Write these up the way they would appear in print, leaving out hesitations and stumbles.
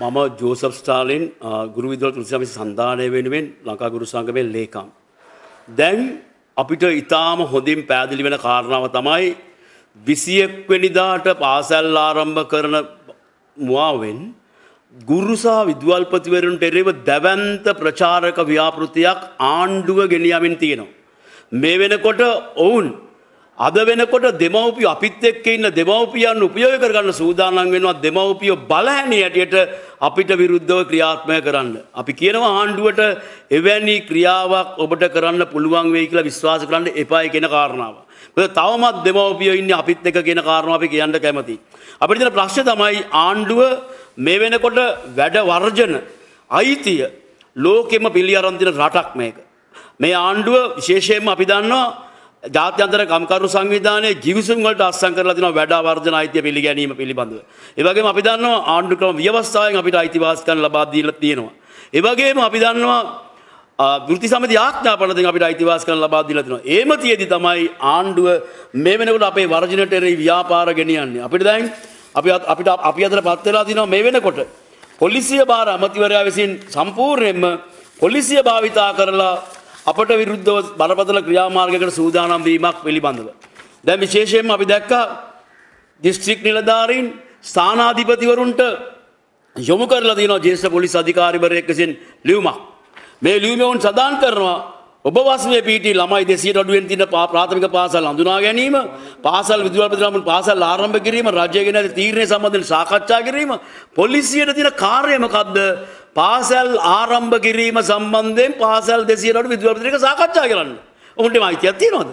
මම Joseph Stalin ගුරු විදුහල් තුල්සියම්සි සන්ධානය වෙනුවෙන් ලංකා ගුරු සංගමේ ලේකම්. දැන් අපිට ඊටාම හොඳින් පැහැදිලි වෙන කාරණාව තමයි 21 වෙනිදාට පාසල් ආරම්භ කරන මුවාවෙන් ගුරු සහ විදුහල්පතිවරුන්ට එරෙහිව දැවැන්ත ප්‍රචාරක ව්‍යාපෘතියක් ආණ්ඩුව ගෙනියමින් තියෙනවා. මේ වෙනකොට ඔවුන් අද වෙනකොට දෙමව්පියෝ අපිත් එක්ක ඉන්න දෙමව්පියන් උපයෝග කරගන්න සූදානම් වෙනවා දෙමව්පියෝ බලහැණි හැටියට අපිට විරුද්ධව ක්‍රියාත්මක කරන්න. අපි කියනවා ආණ්ඩුවට එවැනි ක්‍රියාවක් ඔබට කරන්න පුළුවන් වෙයි කියලා විශ්වාස කරන්න එපායි කියන කාරණාව. මොකද තවමත් දෙමව්පියෝ ඉන්නේ අපිත් එක්ක කියන කාරණාව අපි කියන්න කැමතියි. අපිට තියෙන ප්‍රශ්නේ තමයි ආණ්ඩුව මේ වෙනකොට වැඩ වර්ජන අයිතිය ලෝකෙම පිළි අරන් තියෙන රටක් මේක. මේ ආණ්ඩුව විශේෂයෙන්ම අපි දන්නවා ජාත්‍යන්තර කම්කරු සංවිධානයේ ජීවිසුම් වලට අත්සන් කරලා තියෙනවා වැඩ වර්ජන අයිතිය පිළිගැනීම පිළිබඳව. ඒ වගේම අපි දන්නවා ආණ්ඩු ක්‍රම ව්‍යවස්ථාවෙන් අපිට අයිතිවාසිකම් ලබා දීලා තියෙනවා. ඒ වගේම අපි දන්නවා වෘත්ති සමිති ආඥාපනයෙන් අපිට අයිතිවාසිකම් ලබා දීලා තියෙනවා. ඒම තියේදී තමයි ආණ්ඩුව මේ වෙනකොට අපේ වර්ජනයට එරෙහි ව්‍යාපාර ගෙනියන්නේ. අපිට දැන් අපි අතරපත් වෙලා තිනවා මේ වෙනකොට පොලිසිය බාර අමාත්‍යවරයා විසින් සම්පූර්ණයෙන්ම පොලිසිය භාවිතා කරලා අපට විරුද්ධව බරපතල ක්‍රියාමාර්ගයකට සූදානම් වීමක් පිළිබඳව. දැන් විශේෂයෙන්ම අපි දැක්කා දිස්ත්‍රික් නිලධාරීන් ස්ථානාධිපතිවරුන්ට යොමු කරලා තියෙනවා ජ්‍යෙෂ්ඨ පොලිස් අධිකාරිවරයෙක් විසින් ලියුමක්. මේ ලියුමේ උන් සඳහන් කරනවා ඔබ වස්මේ පීටි ළමයි 200ට අඩුවෙන් තියෙන ප්‍රාථමික පාසල් හඳුනා ගැනීම, පාසල් විදුහල්පතිතුමාන් පාසල් ආරම්භ කිරීම, රජයෙන් ඇති තීරණය සම්බන්ධයෙන් සාකච්ඡා කිරීම, පොලිසියට තියෙන කාර්යය මොකද්ද? පාසල් ආරම්භ කිරීම සම්බන්ධයෙන් පාසල් 200ට අඩු විදුහල්පතිතුමා එක සාකච්ඡා කරන්න. උන්ට මායිතියක් තියෙනවද?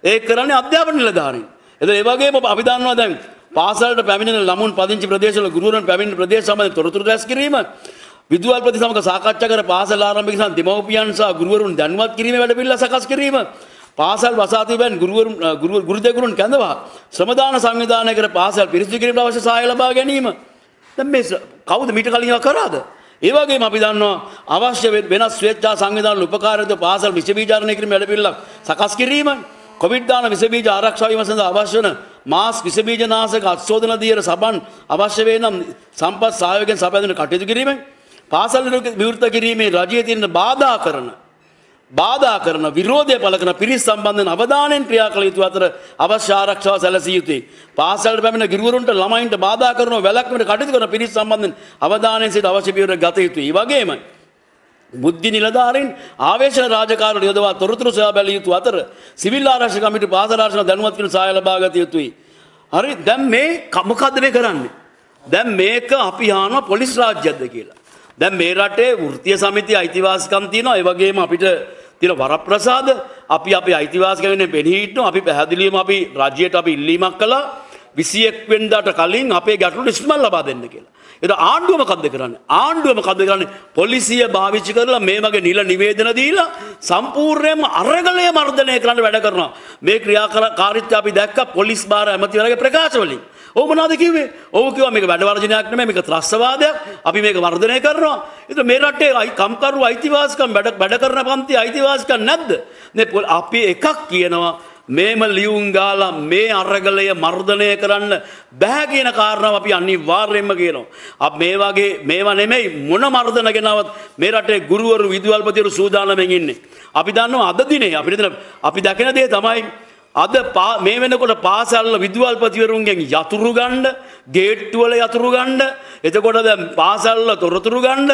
ඒක කරන්නේ අධ්‍යාපන නිලධාරීන්. එතකොට ඒ වගේම අපි දන්නවා දැන් පාසලට පැමිණෙන ළමුන් පදිංචි ප්‍රදේශවල ගුරුවරුන් පැමිණෙන ප්‍රදේශ සම්බන්ධ තොරතුරු රැස් කිරීම, විදුහල්පති සමග සාකච්ඡා කර පාසල් ආරම්භ කිරීම දෙමව්පියන් සහ ගුරුවරුන් දැනුවත් කිරීමේ වැඩපිළිවෙල සකස් කිරීම, පාසල් වසා තිබෙන ගුරු දෙගුරුන් කැඳවා ශ්‍රමදාන සංවිධානය කර පාසල් පිරිසිදු කිරීමට අවශ්‍ය සහාය ලබා ගැනීම. දැන් මේ කවුද මීට කලින් ඒවා කරාද? ඒ වගේම අපි දන්නවා අවශ්‍ය වෙනස් ස්වේච්ඡා සංවිධාන උපකාරක පාසල් විෂ බීජාරණය කිරීම වැඩපිළිවෙල සකස් කිරීම, කොවිඩ් දාන විෂ බීජ ආරක්ෂා වීම සඳහා අවශ්‍ය වන මාස් විෂ බීජ නාශක අත්ශෝධන දියර සබන් අවශ්‍ය වේ නම් සම්පත් සහයෝගයෙන් සපයන කටයුතු කිරීම, පාසල් විවෘත කිරීමේ රජයේ තියෙන බාධා කරන විරෝධය පළ කරන පිරිස් සම්බන්ධයෙන් අවධානයෙන් ක්‍රියා කළ යුතු අතර අවශ්‍ය ආරක්ෂාව සැලසිය යුතුයි. පාසල්ට පැමිණ ගුරුවරුන්ට ළමයින්ට බාධා කරන වැළැක්වීමට කටයුතු කරන පිරිස් සම්බන්ධයෙන් අවධානයෙන් සිට අවශ්‍ය පියවර ගත යුතුයි. ඒ වගේම බුද්ධි නිලධාරීන් ආවේශන රාජකාරී යොදවා තොරතුරු සොයා බැලිය යුතු අතර සිවිල් ආරක්ෂක කමිටුව පාසල් ආරක්ෂක දැනුවත් කිරීම සහාය ලබා ගත යුතුයි. හරි, දැන් මේ මොකද්ද මේ කරන්නේ? දැන් මේක අපි අහනවා පොලිස් රාජ්‍යයක්ද කියලා. දැන් මේ රටේ වෘත්තීය සමිතිය අයිතිවාසිකම් තියෙනවා. ඒ වගේම අපිට තියෙන වරප්‍රසාද අපි අපේ අයිතිවාසිකම් වෙන පෙනී හිටනවා. අපි පැහැදිලිවම අපි රජයට අපි ඉල්ලීමක් කළා 21 වෙනිදාට කලින් අපේ ගැටලු ඉස්මල් ලබා දෙන්න කියලා. ඒක ආණ්ඩුව මොකද්ද කරන්නේ? ආණ්ඩුව මොකද්ද කරන්නේ? පොලිසිය භාවිතා කරලා මේ වගේ නිල නිවේදන දීලා සම්පූර්ණයෙන්ම අරගලය මර්ධනය කරන්න වැඩ කරනවා. මේ ක්‍රියාකාරීත්වය අපි දැක්කා පොලිස් භාර ඇමතිවරයාගේ ප්‍රකාශ වලින්. ඔව් මොනවද කිව්වේ? ඔව් කිව්වා මේක වැඩ වර්ජනයක් නෙමෙයි, මේක ත්‍රස්තවාදයක්. අපි මේක වර්ධනය කරනවා. ඒක මේ රටේ කම්කරු අයිතිවාසිකම් වැඩ කරන පන්ති අයිතිවාසිකම් නැද්ද? අපි එකක් කියනවා මේම ලියුම් ගාලා මේ අරගලය මර්ධනය කරන්න බෑ කියන කාරණාව අපි අනිවාර්යයෙන්ම කියනවා. අපි මේ වගේ මේවා නෙමෙයි මොන මර්ධන ගෙනවත් මේ රටේ ගුරුවරු විදුහල්පතිවරු සූදානම්ෙන් ඉන්නේ. අපි දන්නවා අද දිනේ අපි දකින දේ තමයි අද මේ වෙනකොට පාසල් විදුහල්පතිවරුන්ගෙන් යතුරු ගන්න, ගේට්ටු වල යතුරු ගන්න, එතකොට දැන් පාසල් තොරතුරු ගන්න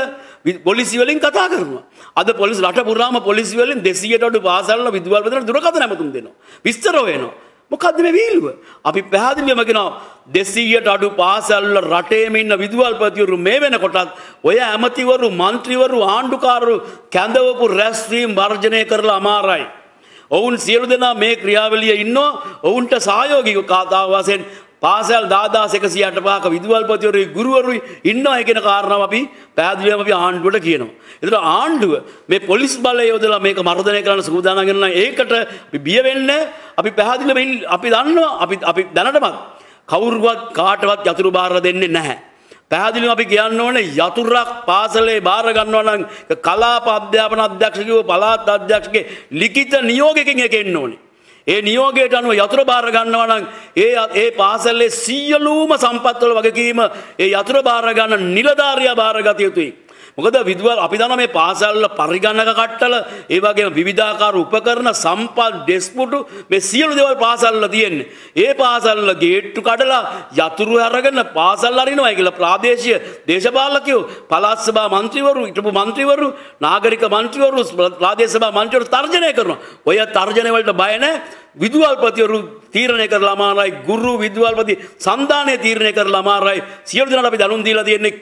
පොලිසිය වලින් කතා කරනවා. අද පොලිස් රට පුරාම පොලිසිය වලින් 200ට අඩු පාසල් විදුහල්පතිවරුන්ට දුරකථන ඇමතුම් දෙනවා. විස්තර වෙනවා. මොකද්ද මේ වීලුව? අපි පැහැදිලිවම කියනවා 200ට අඩු පාසල් රටේම ඉන්න විදුහල්පතිවරු මේ වෙනකොටත් ඔය ඇමතිවරු, മന്ത്രിවරු, ආණ්ඩුකාරවරු කැඳවපු රැස්වීම් වර්ජනය කරලා අමාරයි. ඔවුන් සියලු දෙනා මේ ක්‍රියාවලිය ඉන්නවා. ඔවුන්ට සහයෝගී කාතාව වශයෙන් පාසල් 10165ක විදුහල්පතිවරු ගුරුවරුයි ඉන්නවා කියන කාරණාව අපි පැහැදිලිවම අපි ආණ්ඩුවට කියනවා. ඒතර ආණ්ඩුව මේ පොලිස් බලය යොදලා මේක මර්ධනය කරන්න සූදානම් වෙනවා. ඒකට අපි බිය වෙන්නේ. අපි පැහැදිලිවම අපි දන්නවා අපි දැනටමත් කවුරුවත් කාටවත් යතුරු බාර දෙන්නේ නැහැ. පැහැදිලිවම අපි කියන්න ඕනේ යතුරක් පාසලේ බාර ගන්නවා නම් කලාප අධ්‍යාපන අධ්‍යක්ෂකව පළාත් අධ්‍යක්ෂකගේ ලිඛිත නියෝගයකින් එක එන්න ඕනේ. ඒ නියෝගයට අනුව යතුරු බාර ගන්නවා නම් ඒ පාසලේ සියලුම සම්පත් වල වගකීම ඒ යතුරු බාර ගන්න නිලධාරියා බාරගත යුතුයි. මොකද විදුවල් අපි දන්නවා මේ පාසල් වල පරිගණක කට්ටල ඒ වගේම විවිධාකාර උපකරණ සම්පත් ඩෙස්ක්පුටු මේ සියලු දේවල් පාසල් වල තියෙන්නේ. ඒ පාසල් වල ගේට්ටු කඩලා යතුරු අරගෙන පාසල් අරිනවා කියලා ප්‍රාදේශීය දේශපාලකයෝ පළාත් සභා මන්ත්‍රීවරු හිටපු මන්ත්‍රීවරු නාගරික මන්ත්‍රීවරු ප්‍රාදේශ සභා මන්ත්‍රීවරු තර්ජනය කරනවා. ඔය තර්ජනය වලට බය නැහැ. විදුහල්පතිවරු තීරණය කරලා අමාරයි ගුරු විදුහල්පති සන්දානය තීරණය කරලා අමාරයි සියලු දෙනාට අපි දැනුම් දීලා තියෙන්නේ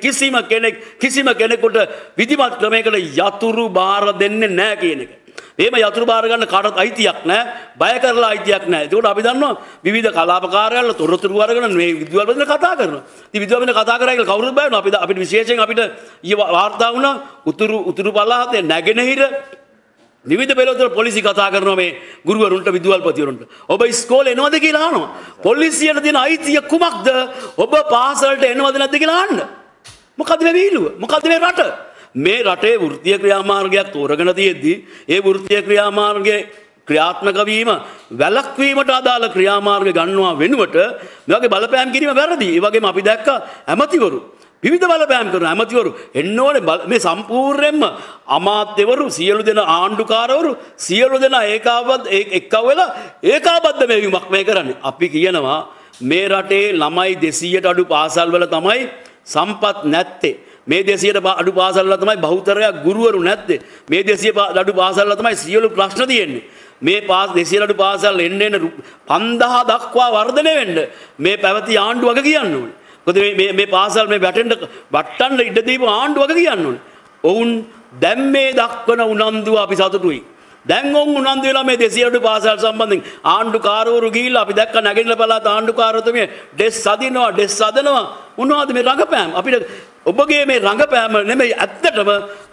කිසිම කෙනෙකුට විධිමත් ක්‍රමයකට යතුරු බාර දෙන්නේ නැහැ කියන එක. එහෙම යතුරු බාර ගන්න කාටවත් අයිතියක් නැහැ. බය කරලා අයිතියක් නැහැ. ඒකට අපි දන්නවා විවිධ කලාප කාර්යාලවල තොරතුරු අරගෙන මේ විදුහල්පතින කතා කරනවා. ඉතින් විදුහල්පතින කතා කරා කියලා කවුරුත් බය වෙනවා. අපිට විශේෂයෙන් අපිට වාර්තා වුණා උතුරු පළාතේ නැගෙනහිර විවිධ පෙළවතර පොලිසිය කතා කරනවා මේ ගුරුවරුන්ට විදුහල්පතිවරුන්ට. ඔබ ඉස්කෝලේ එනවද කියලා අහනවා. පොලිසියට දෙන අයිතිය කුමක්ද? ඔබ පාසලට එනවද නැද්ද කියලා අහන්න. මොකද්ද මේ වීලුව? මොකද්ද මේ රට? මේ රටේ වෘත්තීය ක්‍රියාමාර්ගයක් තෝරගෙන තියෙද්දී ඒ වෘත්තීය ක්‍රියාමාර්ගයේ ක්‍රියාත්මක වීම වැළැක්වීමට අදාළ ක්‍රියාමාර්ග ගන්නවා වෙනුවට මේ වගේ බලපෑම් කිරීම වැරදි. ඒ වගේම අපි දැක්කා ඇමතිවරු විවිධ බලපෑම් කරන ඇමතිවරු එන්න ඕනේ මේ සම්පූර්ණයෙන්ම අමාත්‍යවරු සියලු දෙනා ආණ්ඩුකාරවරු සියලු දෙනා එක්ව වෙලා ඒකාබද්ධ මෙවීමක් මේ කරන්නේ. අපි කියනවා මේ රටේ ළමයි 200ට අඩු පාසල් වල තමයි සම්පත් නැත්තේ. මේ 200ට අඩු පාසල් වල තමයි බහුතරයක් ගුරුවරු නැත්තේ. මේ 200 අඩු පාසල් වල තමයි සියලු ප්‍රශ්න තියෙන්නේ. මේ 200 අඩු පාසල් එන්න 5000 දක්වා වර්ධනය වෙන්න මේ පැවති ආණ්ඩුව වගේ කියන්න ඕනේ. මොකද මේ පාසල් මේ වටන්න ඉඩ දීපු ආණ්ඩුව වගේ කියන්න ඕනේ. ඔවුන් දැන් මේ දක්වන උනන්දුව අපි සතුටුයි. දැන් උනන්දු වෙලා මේ 200 අඩු පාසල් සම්බන්ධයෙන් ආණ්ඩුකාරවරු ගිහිල්ලා අපි දැක්ක නැගෙනහිර පළාත ආණ්ඩුකාරතුමිය ඩෙස් හදනවා මොනවද මේ රඟපෑම් අපිට ඔබගේ මේ රඟපෑම නෙමෙයි ඇත්තටම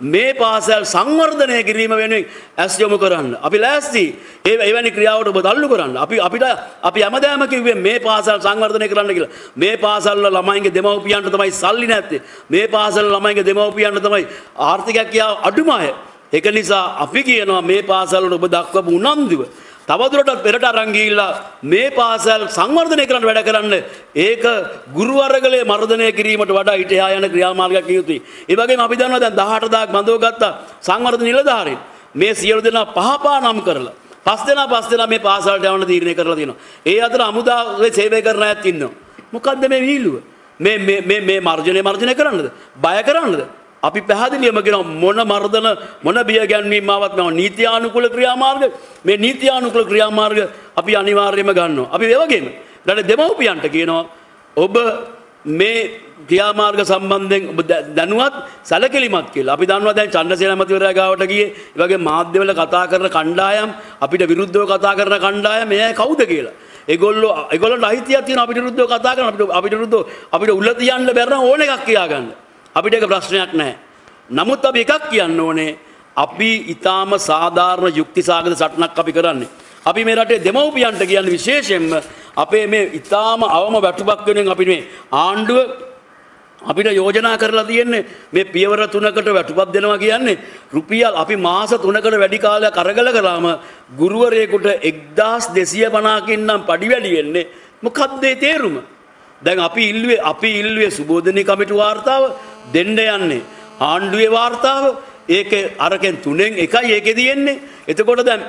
මේ පාසල් සංවර්ධනය කිරීම වෙනුවෙන් ඇස් යොමු කරන්න. අපි ලෑස්ති එවැනි ක්‍රියාවට ඔබ තල්ලු කරන්න. අපි හැමදාම කිව්වේ මේ පාසල් සංවර්ධනය කරන්න කියලා. මේ පාසල් වල ළමයින්ගේ දෙමව්පියන්ට තමයි සල්ලි නැත්තේ. මේ පාසල් වල ළමයින්ගේ දෙමව්පියන්ට තමයි ආර්ථිකයක් අඩුම අය. ඒක නිසා අපි කියනවා මේ පාසල් වල ඔබ දක්වපු උනන්දුව තවදුරටත් පෙරට අරන් ගිහිල්ලා මේ පාසල් සංවර්ධනය කරන්න වැඩ කරන්න ඒක ගුරු වර්ගලේ මර්ධනය කිරීමට වඩා ඊට එහා යන ක්‍රියාමාර්ගයක් යුතුයි. ඒ වගේම අපි දන්නවා දැන් 18000ක් බඳවගත්ත සංවර්ධන නිලධාරීන් මේ සියලු දෙනා පහපා නම් කරලා පස් දෙනා මේ පාසලට යවන්න තීරණය කරලා තියෙනවා. ඒ අතර අමුදාවේ සේවය කරන අයත් ඉන්නවා. මොකද්ද මේ වීලුව? මේ මර්ජනය කරන්නද? බය කරන්නද? අපි පැහැදිලිවම කියනවා මොන මර්ධන මොන බිය ගැන්වීම ආවත් මේ නීත්‍යානුකූල ක්‍රියාමාර්ග මේ නීත්‍යානුකූල ක්‍රියාමාර්ග අපි අනිවාර්යයෙන්ම ගන්නවා. අපි ඒ වගේම රටේ දෙමව්පියන්ට කියනවා ඔබ මේ ක්‍රියාමාර්ග සම්බන්ධයෙන් ඔබ දැනුවත් සැලකිලිමත් කියලා. අපි දන්නවා දැන් චන්ද්‍රසේන ඇමතිවරයා ගාවට ගියේ ඒ වගේ මාධ්‍යවල කතා කරන කණ්ඩායම් අපිට විරුද්ධව කතා කරන කණ්ඩායම් එයා කවුද කියලා. ඒගොල්ලන්ට අයිතියක් තියෙනවා අපිට විරුද්ධව කතා කරන අපිට විරුද්ධව අපිට උල තියන්න බැරි නම් ඕන එකක් කියා ගන්න. අපිට ඒක ප්‍රශ්නයක් නැහැ. නමුත් අපි එකක් කියන්න ඕනේ අපි ඊටාම සාධාරණ යුක්තිසාගත සටනක් අපි කරන්නේ. අපි මේ රටේ දෙමව්පියන්ට කියන්නේ විශේෂයෙන්ම අපේ මේ ඊටාම අවම වැටුපක් වෙනුවෙන් අපි මේ ආණ්ඩුව අපිට යෝජනා කරලා තියෙන්නේ මේ පියවර 3කට වැටුපක් දෙනවා කියන්නේ රුපියල් අපි මාස 3කට වැඩි කාලයක් අරගල කරාම ගුරුවරයෙකුට 1250කින් නම් පඩි වැඩි වෙන්නේ. මොකක්ද ඒ තේරුම? දැන් අපි ඉල්ලුවේ සුබෝධනී කමිටු වාර්තාව දෙන්න යන්නේ ආණ්ඩුවේ වාර්තාව ඒකේ අරකින් 3න් එකයි ඒකේ තියෙන්නේ. එතකොට දැන්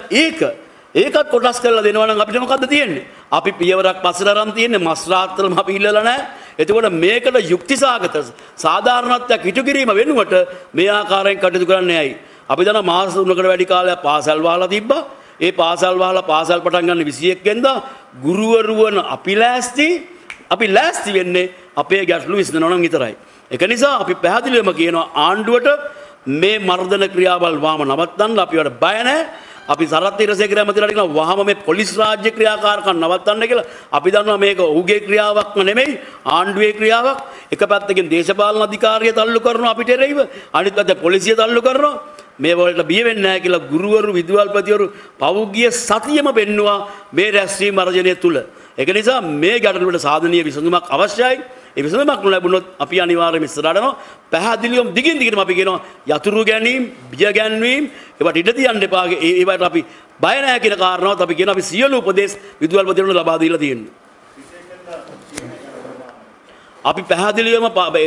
ඒකත් කොටස් කරලා දෙනවා නම් අපිට මොකද්ද තියෙන්නේ? අපි පියවරක් පස්සට අරන් තියෙන්නේ මස් රාත්‍රලම අපි ඉල්ලලා නැහැ. එතකොට මේකට යුක්තිසාගත සාධාරණත්වයක් ඉටු කිරීම වෙනුවට මේ ආකාරයෙන් කටයුතු කරන්නේ ඇයි? අපි දන්නා මාස 3කට වැඩි කාලයක් පාසල් වහලා තිබ්බා. ඒ පාසල් වහලා පාසල් පටන් ගන්න 21 වෙනිදා ගුරුවරු වන අපි ලෑස්ති වෙන්නේ අපේ ගැටලු විසඳනවා නම් විතරයි. ඒක නිසා අපි පැහැදිලිවම කියනවා ආණ්ඩුවට මේ මර්ධන ක්‍රියාවල් වහම නවත්තන්න අපි වල බය නැහැ. අපි සරත් ඉරසේකර ඇමතිලාට කියනවා වහම මේ පොලිස් රාජ්‍ය ක්‍රියාකාරකම් නවත්තන්න කියලා. අපි දන්නවා මේක ඔහුගේ ක්‍රියාවක්ම නෙමෙයි ආණ්ඩුවේ ක්‍රියාවක්. එක පැත්තකින් දේශපාලන අධිකාරිය තල්ලු කරනවා අපිට එරෙහිව. අනිත් පැත්තේ පොලිසිය තල්ලු කරනවා. මේ වලට බිය වෙන්නේ නැහැ කියලා ගුරුවරු විදුහල්පතිවරු පෞද්ගලික සතියෙම පෙන්නවා මේ රැස්වීම වර්ජනය තුල. ඒක නිසා මේ ගැටලුවට සාධනීය විසඳුමක් අවශ්‍යයි. ඒ විසඳුමක් ලැබුණොත් අපි අනිවාර්යයෙන්ම ඉස්සරහට යනවා. පැහැදිලිවම දිගින් දිගටම අපි කියනවා යතුරු ගැනීම, බිය ගැන්වීම ඒවට ඉඩ තියන්න එපා. ඒවට අපි බය නැහැ කියන කාරණාවත් අපි කියනවා. අපි සියලු උපදේශ විදුහල්පතිවරුන්ට ලබා දීලා තියෙනවා. අපි පැහැදිලිවම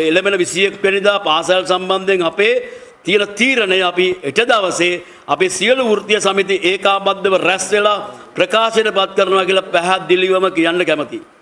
එළඹෙන 21 වෙනිදා පාසල් සම්බන්ධයෙන් අපේ තියෙන තීරණය අපි හෙට දවසේ අපේ සියලු වෘත්තීය සමිති ඒකාබද්ධව රැස් වෙලා ප්‍රකාශයටපත් කරනවා කියලා පැහැදිලිවම කියන්න කැමතියි.